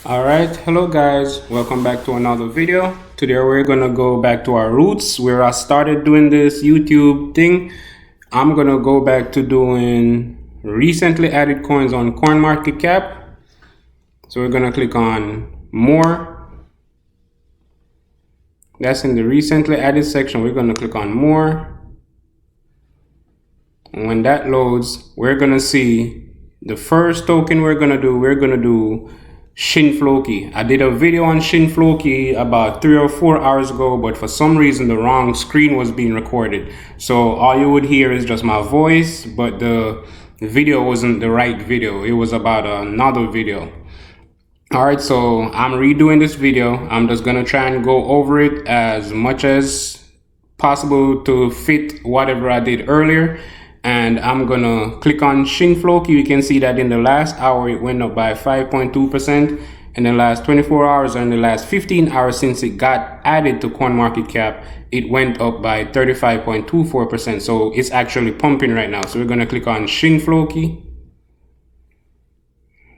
All right, hello guys, welcome back to another video. Today we're gonna go back to our roots where I started doing this YouTube thing. I'm gonna go back to doing recently added coins on CoinMarketCap. So we're gonna click on more. That's in the recently added section. We're gonna click on more. And when that loads, we're gonna see the first token we're gonna do ShinFloki. I did a video on ShinFloki about 3 or 4 hours ago, but for some reason the wrong screen was being recorded. So all you would hear is just my voice, but the video wasn't the right video. It was about another video. All right, so I'm redoing this video. I'm just gonna try and go over it as much as possible to fit whatever I did earlier. And I'm gonna click on ShinFloki. You can see that in the last hour it went up by 5.2%. In the last 24 hours or in the last 15 hours since it got added to CoinMarketCap, it went up by 35.24%. So it's actually pumping right now. So we're gonna click on ShinFloki.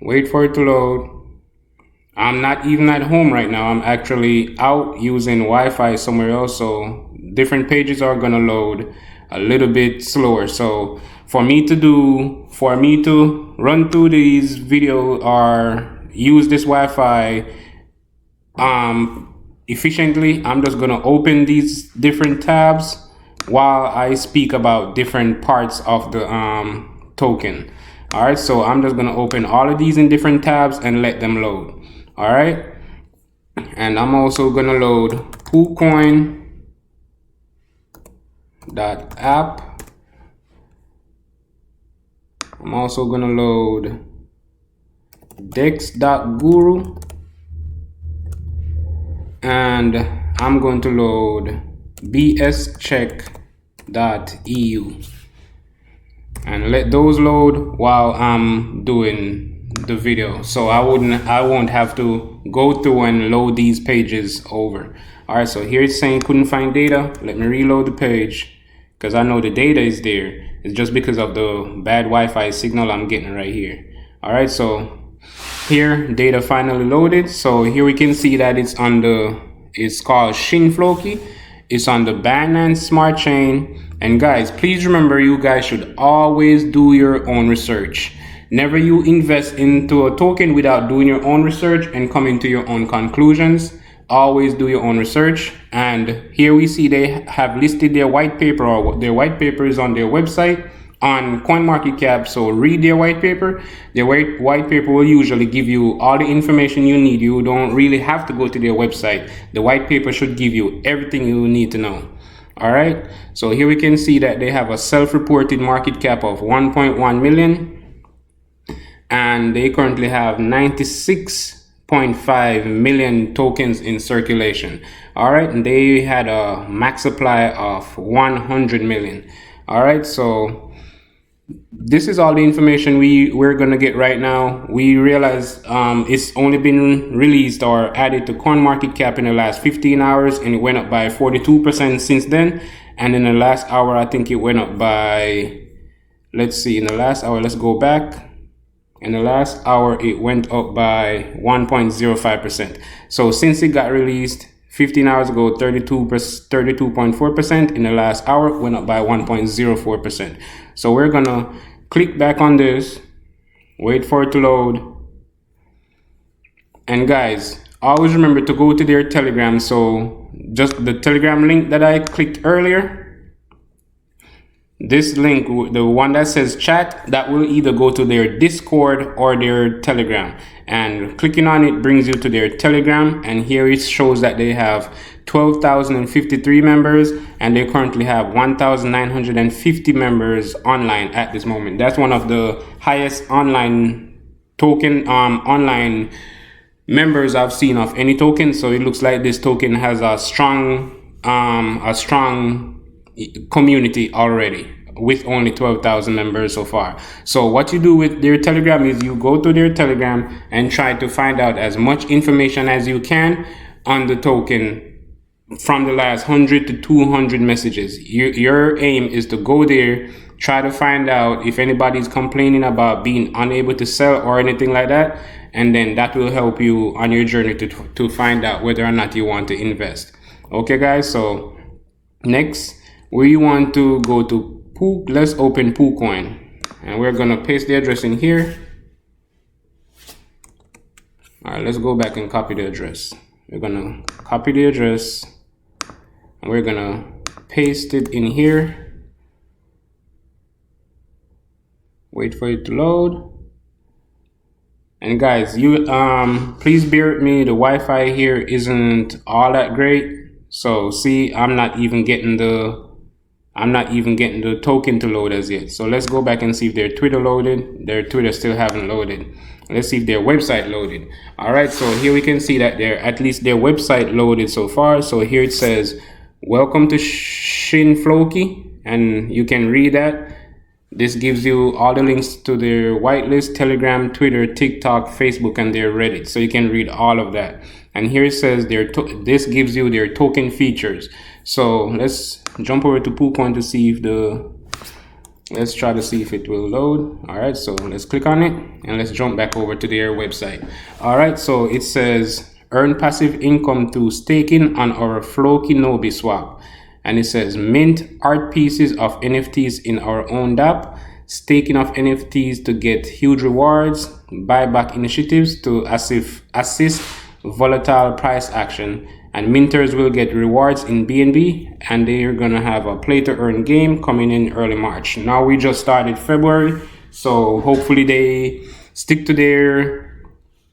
Wait for it to load. I'm not even at home right now. I'm actually out using Wi-Fi somewhere else. So different pages are gonna load a little bit slower. So for me to run through these videos or use this Wi-Fi efficiently, I'm just gonna open these different tabs while I speak about different parts of the token. All right, so I'm just gonna open all of these in different tabs and let them load. All right, and I'm also gonna load poocoin.app. I'm also gonna load dex.guru, and I'm going to load bscheck.eu, and let those load while I'm doing the video, so I won't have to go through and load these pages over. All right, so here it's saying couldn't find data. Let me reload the page because I know the data is there. It's just because of the bad Wi-Fi signal I'm getting right here. All right, so here data finally loaded. So here we can see that it's called ShinFloki. It's on the Binance Smart Chain. And guys, please remember, you guys should always do your own research. Never you invest into a token without doing your own research and coming to your own conclusions. Always do your own research. And here we see they have listed their white paper, or their white paper is on their website on CoinMarketCap. So read their white paper. Their white paper will usually give you all the information you need. You don't really have to go to their website. The white paper should give you everything you need to know. All right. So here we can see that they have a self-reported market cap of 1.1 million. And they currently have 96.5 million tokens in circulation. All right, and they had a max supply of 100 million. All right, so this is all the information we're gonna get right now. We realize it's only been released or added to CoinMarketCap in the last 15 hours, and it went up by 42% since then. And in the last hour, I think it went up by, let's see, in the last hour, let's go back. In the last hour, it went up by 1.05%. So since it got released 15 hours ago, 32.4%. In the last hour, it went up by 1.04%. So we're gonna click back on this, wait for it to load. And guys, always remember to go to their Telegram. So just the Telegram link that I clicked earlier, this link, the one that says chat, that will either go to their Discord or their Telegram. And clicking on it brings you to their Telegram. And here it shows that they have 12,053 members, and they currently have 1,950 members online at this moment. That's one of the highest online online members I've seen of any token. So it looks like this token has a strong community already with only 12,000 members so far. So what you do with their Telegram is you go to their Telegram and try to find out as much information as you can on the token from the last 100 to 200 messages. Your aim is to go there, try to find out if anybody's complaining about being unable to sell or anything like that, and then that will help you on your journey to find out whether or not you want to invest. Okay guys, so next we want to go to let's open poocoin, and we're gonna paste the address in here. All right, let's go back and copy the address. We're gonna copy the address and we're gonna paste it in here. Wait for it to load. And guys, you please bear with me, the Wi-Fi here isn't all that great. So see, I'm not even getting the token to load as yet. So let's go back and see if their Twitter loaded. Their Twitter still haven't loaded. Let's see if their website loaded. All right, so here we can see that at least their website loaded so far. So here it says, welcome to ShinFloki, and you can read that. This gives you all the links to their whitelist, Telegram, Twitter, TikTok, Facebook, and their Reddit. So you can read all of that. And here it says this gives you their token features. So let's jump over to poocoin to see if let's try to see if it will load. All right, so let's click on it and let's jump back over to their website. All right, so it says earn passive income through staking on our Floki Nobi swap. And it says mint art pieces of NFTs in our own dApp, staking of NFTs to get huge rewards, buyback initiatives to assist volatile price action, and minters will get rewards in BNB, and they're gonna have a play to earn game coming in early March. Now we just started February, so hopefully they stick to their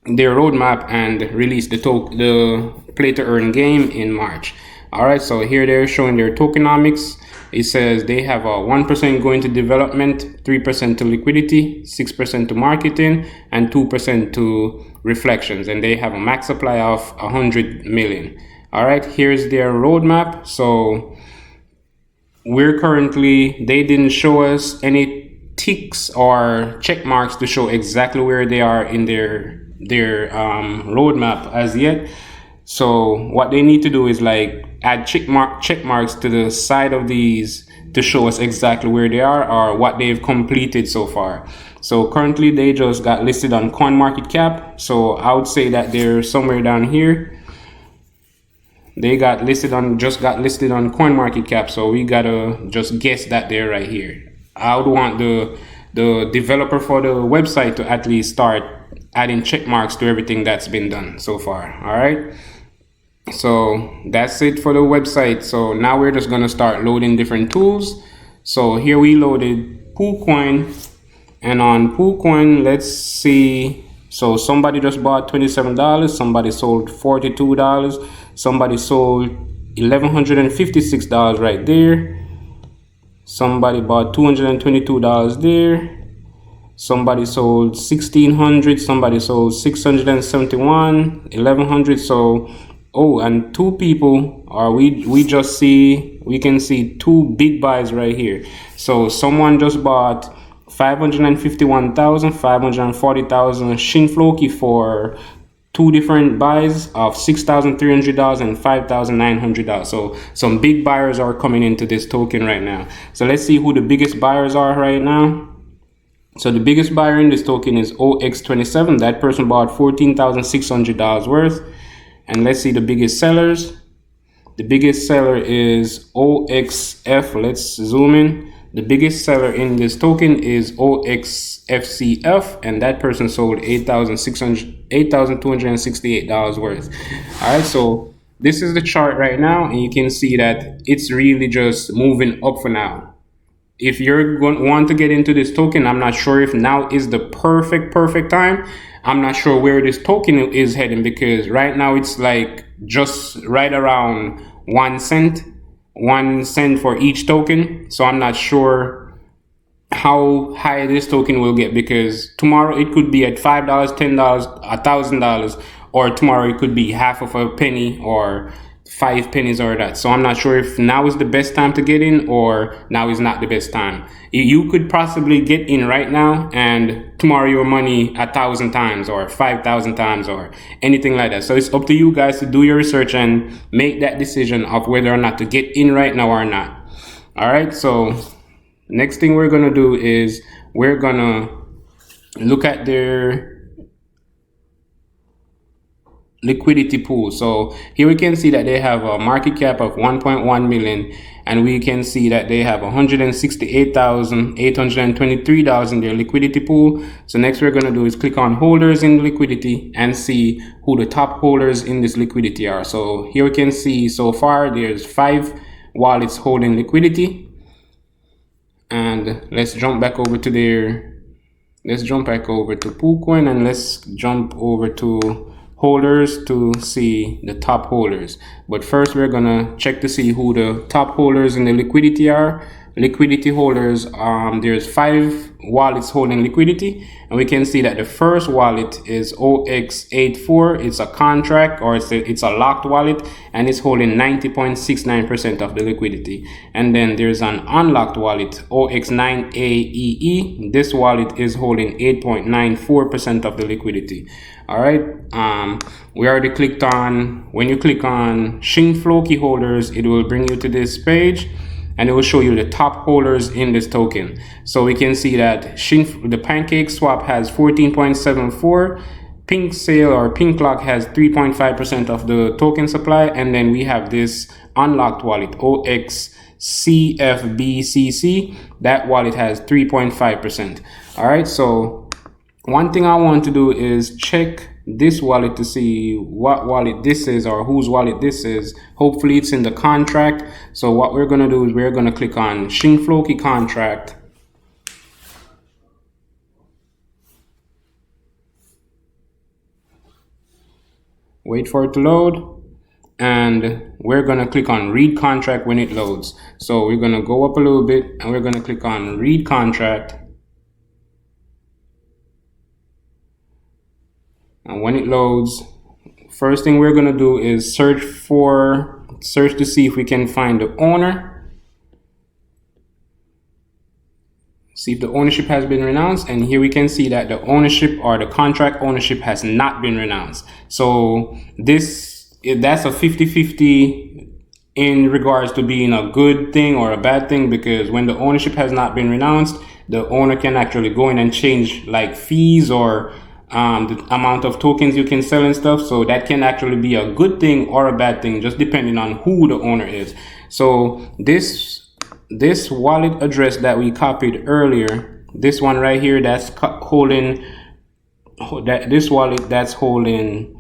roadmap and release the play to earn game in March. All right, so here they're showing their tokenomics. It says they have a 1% going to development, 3% to liquidity, 6% to marketing, and 2% to reflections. And they have a max supply of 100 million. All right, here's their roadmap. So they didn't show us any ticks or check marks to show exactly where they are in their roadmap as yet. So what they need to do is like add check marks to the side of these to show us exactly where they are or what they've completed so far. So currently they just got listed on CoinMarketCap. So I would say that they're somewhere down here. They just got listed on CoinMarketCap. So we gotta just guess that they're right here. I would want the developer for the website to at least start adding check marks to everything that's been done so far. All right. So that's it for the website. So now we're just gonna start loading different tools. So here we loaded poocoin, and on poocoin, let's see. So somebody just bought $27, somebody sold $42, somebody sold $1,156 right there, somebody bought $222 there, somebody sold $1,600, somebody sold $671, $1,100. So and two people we can see two big buys right here. So someone just bought 551,000, 540,000 ShinFloki for two different buys of $6,300 and $5,900. So some big buyers are coming into this token right now. So let's see who the biggest buyers are right now. So the biggest buyer in this token is OX27. That person bought $14,600 worth. And let's see the biggest sellers. The biggest seller is OXF. Let's zoom in. The biggest seller in this token is OXFCF, and that person sold $8,268 worth. All right, so this is the chart right now, and you can see that it's really just moving up for now. If you're going to want to get into this token, I'm not sure if now is the perfect time. I'm not sure where this token is heading, because right now it's like just right around 1 cent for each token. So I'm not sure how high this token will get, because tomorrow it could be at $5, $10, $1,000, or tomorrow it could be half of a penny or 5 pennies or that. So I'm not sure if now is the best time to get in or now is not the best time. You could possibly get in right now and tomorrow your money 1,000 times or 5,000 times or anything like that. So it's up to you guys to do your research and make that decision of whether or not to get in right now or not. All right, so next thing we're gonna do is we're gonna look at their liquidity pool. So here we can see that they have a market cap of 1.1 million, and we can see that they have $168,823 in their liquidity pool. So next we're going to do is click on holders in liquidity and see who the top holders in this liquidity are. So here we can see so far there's 5 wallets holding liquidity, and let's jump back over to poocoin, and let's jump over to holders to see the top holders. But first we're gonna check to see who the top holders in the liquidity are. Liquidity holders, there's 5 wallets holding liquidity, and we can see that the first wallet is OX84. It's a contract, or it's a locked wallet, and it's holding 90.69% of the liquidity. And then there's an unlocked wallet, OX9AEE. This wallet is holding 8.94% of the liquidity. All right, we already clicked on, when you click on ShinFloki holders, it will bring you to this page and it will show you the top holders in this token. So we can see that the Pancake Swap has 14.74, Pink Sale or Pink Lock has 3.5% of the token supply, and then we have this unlocked wallet, OXCFBCC. That wallet has 3.5%. All right, so one thing I want to do is check this wallet to see what wallet this is or whose wallet this is. Hopefully it's in the contract. So what we're going to do is we're going to click on ShinFloki contract. Wait for it to load, and we're going to click on read contract when it loads. So we're going to go up a little bit and we're going to click on read contract. And when it loads, first thing we're going to do is search to see if we can find the owner. See if the ownership has been renounced, and here we can see that the ownership or the contract ownership has not been renounced. So that's a 50-50 in regards to being a good thing or a bad thing, because when the ownership has not been renounced, the owner can actually go in and change like fees or the amount of tokens you can sell and stuff. So that can actually be a good thing or a bad thing, just depending on who the owner is. So this wallet address that we copied earlier, this one right here, that's holding this wallet that's holding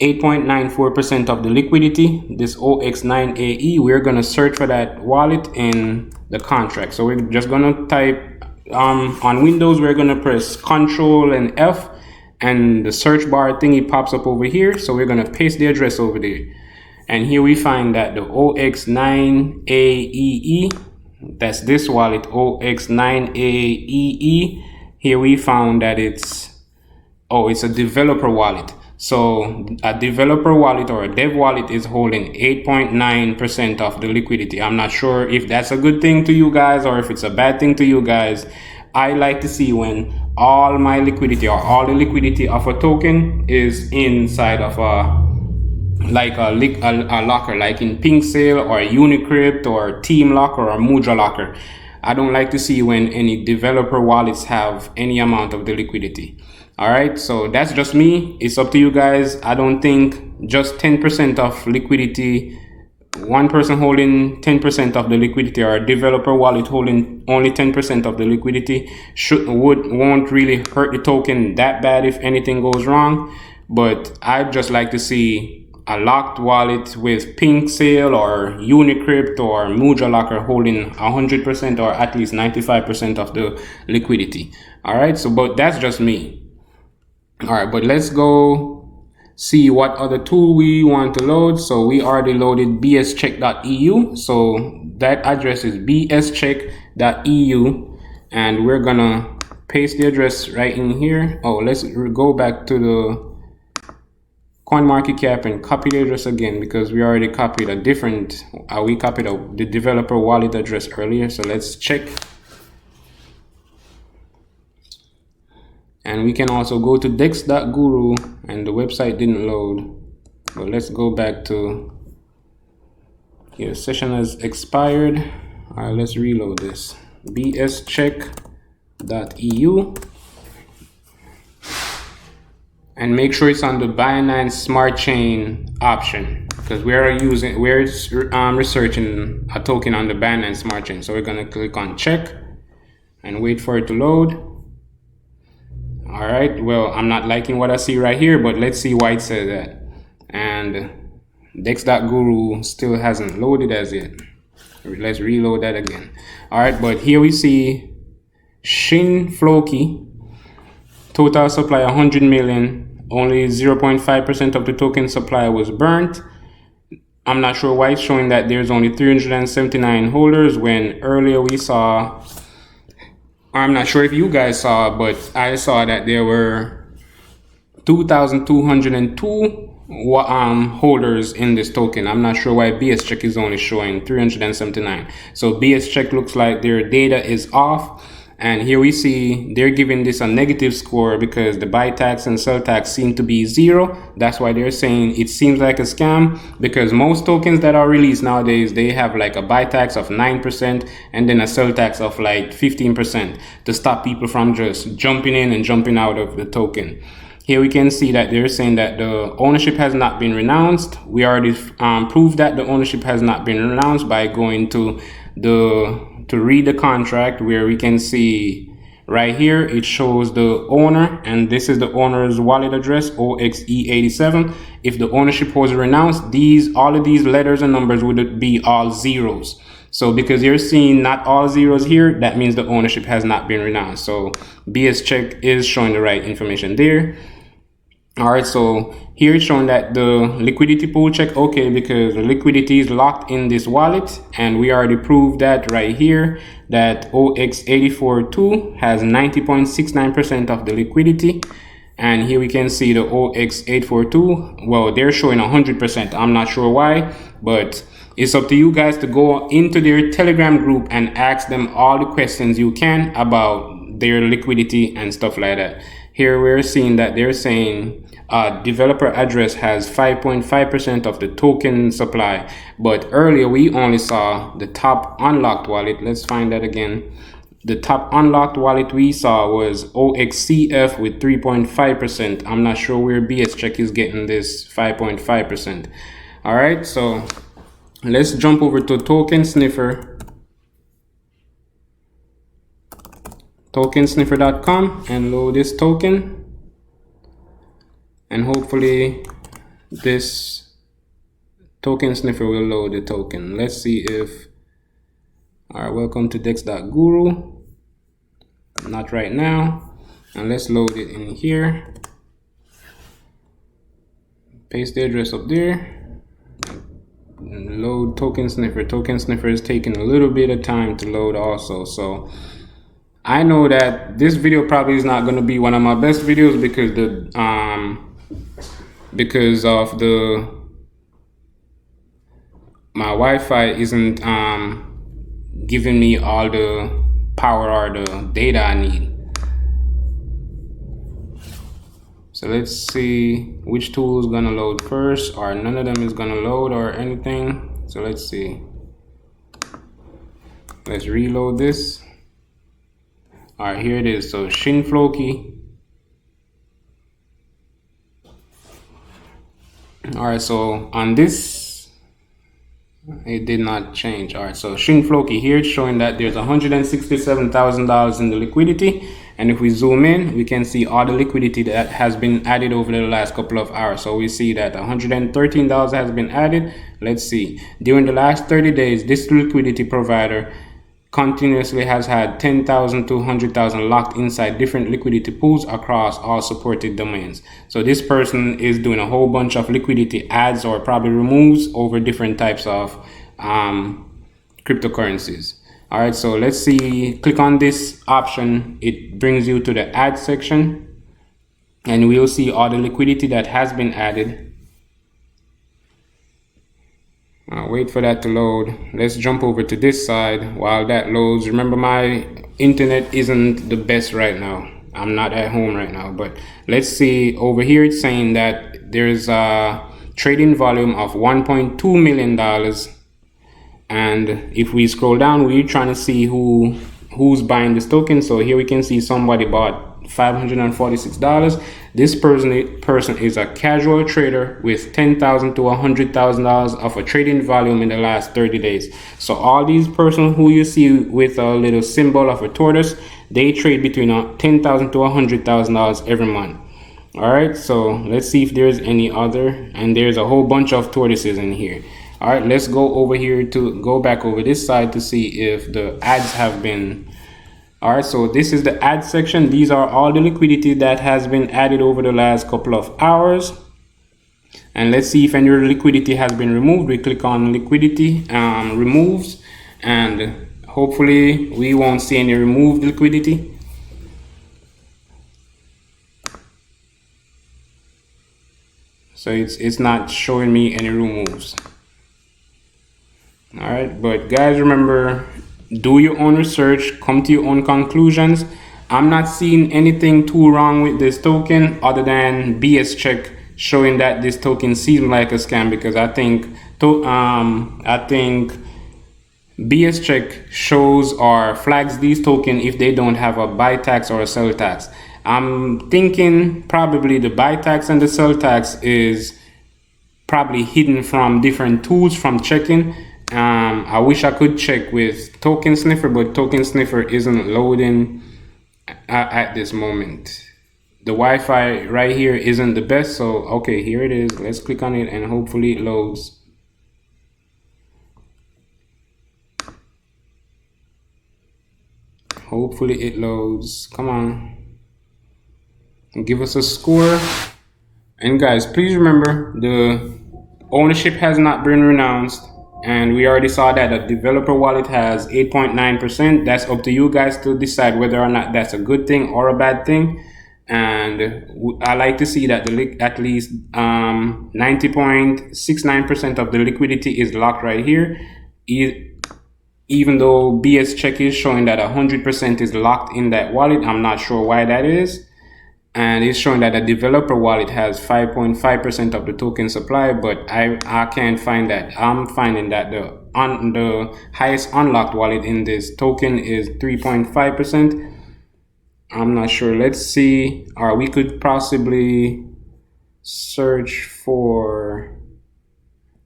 8.94% of the liquidity, this OX9AE, we're going to search for that wallet in the contract. So we're just going to type on Windows, we're going to press Control and F, and the search bar thingy pops up over here. So we're going to paste the address over there. And here we find that the OX9AEE, that's this wallet, OX9AEE. Here we found that it's a developer wallet. So a developer wallet or a dev wallet is holding 8.9% of the liquidity. I'm not sure if that's a good thing to you guys or if it's a bad thing to you guys. I like to see when all my liquidity or all the liquidity of a token is inside of a locker, like in Pink Sale or Unicrypt or Team Locker or Mudra Locker. I don't like to see when any developer wallets have any amount of the liquidity. All right, so that's just me. It's up to you guys. I don't think just 10% of liquidity, one person holding 10% of the liquidity or a developer wallet holding only 10% of the liquidity won't really hurt the token that bad if anything goes wrong. But I'd just like to see a locked wallet with Pink Sale or Unicrypt or Mudra Locker holding 100% or at least 95% of the liquidity. All right, so but that's just me. All right, but let's go see what other tool we want to load. So we already loaded bscheck.eu. So that address is bscheck.eu, and we're gonna paste the address right in here. Oh, let's go back to CoinMarketCap and copy the address again, because we already copied a different, we copied the developer wallet address earlier. So let's check. And we can also go to dex.guru, and the website didn't load. But let's go back to, your session has expired. All right, let's reload this. bscheck.eu. And make sure it's on the Binance Smart Chain option, because we're researching a token on the Binance Smart Chain. So we're gonna click on check and wait for it to load. All right, well, I'm not liking what I see right here, but let's see why it says that. And dex.guru still hasn't loaded as yet. Let's reload that again. All right, but here we see ShinFloki, total supply 100 million. Only 0.5% of the token supply was burnt. I'm not sure why it's showing that there's only 379 holders when earlier we saw, I'm not sure if you guys saw, but I saw that there were 2,202 holders in this token. I'm not sure why bscheck is only showing 379. So bscheck looks like their data is off. And here we see they're giving this a negative score because the buy tax and sell tax seem to be 0. That's why they're saying it seems like a scam, because most tokens that are released nowadays, they have like a buy tax of 9% and then a sell tax of like 15% to stop people from just jumping in and jumping out of the token. Here we can see that they're saying that the ownership has not been renounced. We already proved that the ownership has not been renounced by going to read the contract, where we can see right here it shows the owner, and this is the owner's wallet address, OXE87. If the ownership was renounced, all of these letters and numbers would be all zeros. So because you're seeing not all zeros here, that means the ownership has not been renounced. So bscheck is showing the right information there. All right, so here it's showing that the liquidity pool check okay, because the liquidity is locked in this wallet, and we already proved that right here, that OX842 has 90.69% of the liquidity. And here we can see the OX842, well, they're showing 100%. I'm not sure why, but it's up to you guys to go into their Telegram group and ask them all the questions you can about their liquidity and stuff like that. Here we're seeing that they're saying developer address has 5.5% of the token supply, but earlier we only saw the top unlocked wallet. Let's find that again. The top unlocked wallet we saw was OXCF with 3.5%. I'm not sure where bscheck is getting this 5.5%. All right, so let's jump over to token sniffer, tokensniffer.com, and load this token. And hopefully this token sniffer will load the token. Let's see if, all right, welcome to dex.guru. Not right now. And let's load it in here. Paste the address up there. And load token sniffer. Token sniffer is taking a little bit of time to load also. So I know that this video probably is not going to be one of my best videos because of my Wi-Fi isn't giving me all the power or the data I need. So let's see which tool is gonna load first, or none of them is gonna load or anything. So let's see. Let's reload this. All right, here it is. So ShinFloki. All right, so on this, it did not change. All right, so ShinFloki here, it's showing that there's $167,000 in the liquidity. And if we zoom in, we can see all the liquidity that has been added over the last couple of hours. So we see that $113 has been added. Let's see. During the last 30 days, this liquidity provider continuously has had 10,000 to 100,000 locked inside different liquidity pools across all supported domains. So this person is doing a whole bunch of liquidity adds or probably removes over different types of cryptocurrencies. All right, so let's see, click on this option. It brings you to the add section, and we'll see all the liquidity that has been added. I'll wait for that to load. Let's jump over to this side while that loads. Remember, my internet isn't the best right now. I'm not at home right now, but let's see. Over here it's saying that there's a trading volume of $1.2 million. And if we scroll down, we're trying to see who's buying this token. So here we can see somebody bought $546. This person is a casual trader with $10,000 to $100,000 of a trading volume in the last 30 days. So all these persons who you see with a little symbol of a tortoise, they trade between $10,000 to $100,000 every month. All right, so let's see if there's any other, and there's a whole bunch of tortoises in here. All right, let's go back over this side to see if the ads have been. All right, so this is the ad section. These are all the liquidity that has been added over the last couple of hours. And let's see if any liquidity has been removed. We click on liquidity removes, and hopefully we won't see any removed liquidity. So it's not showing me any removes. All right, but guys, remember, do your own research, come to your own conclusions. I'm not seeing anything too wrong with this token other than bscheck showing that this token seems like a scam, because I think bscheck shows or flags these tokens if they don't have a buy tax or a sell tax. I'm thinking probably the buy tax and the sell tax is probably hidden from different tools from checking. I wish I could check with Token Sniffer, but Token Sniffer isn't loading at this moment. The Wi-Fi right here isn't the best, so okay, here it is. Let's click on it and hopefully it loads. Hopefully it loads. Come on, give us a score. And guys, please remember, the ownership has not been renounced. And we already saw that the developer wallet has 8.9%. That's up to you guys to decide whether or not that's a good thing or a bad thing. And I like to see that at least 90.69% of the liquidity is locked right here. Even though bscheck is showing that 100% is locked in that wallet, I'm not sure why that is. And it's showing that the developer wallet has 5.5% of the token supply, but I can't find that. I'm finding that the highest unlocked wallet in this token is 3.5%. I'm not sure. Let's see. Or we could possibly search for.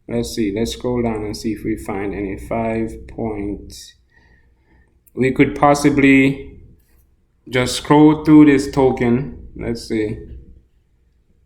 Let's see. Let's scroll down and see if we find any 5 points. We could possibly just scroll through this token. Let's see,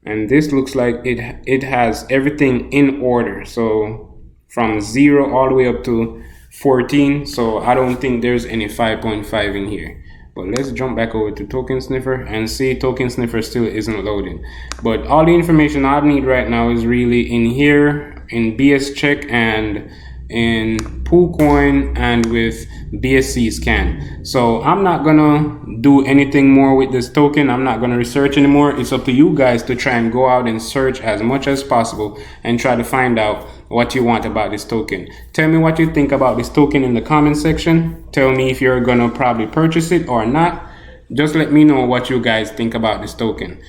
and this looks like it has everything in order, so from 0 all the way up to 14. So I don't think there's any 5.5 in here. But let's jump back over to Token Sniffer and see Token Sniffer still isn't loading. But all the information I need right now is really in here, in bscheck and in poocoin and with BSC scan. So I'm not gonna do anything more with this token. I'm not gonna research anymore. It's up to you guys to try and go out and search as much as possible and try to find out what you want about this token. Tell me what you think about this token in the comment section. Tell me if you're gonna probably purchase it or not. Just let me know what you guys think about this token.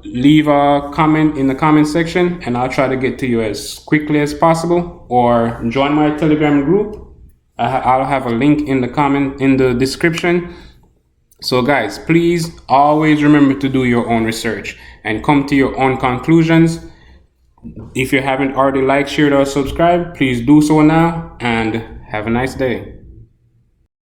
Leave a comment in the comment section and I'll try to get to you as quickly as possible, or join my Telegram group. I'll have a link in the description. So guys, please always remember to do your own research and come to your own conclusions. If you haven't already liked, shared, or subscribed, please do so now, and have a nice day.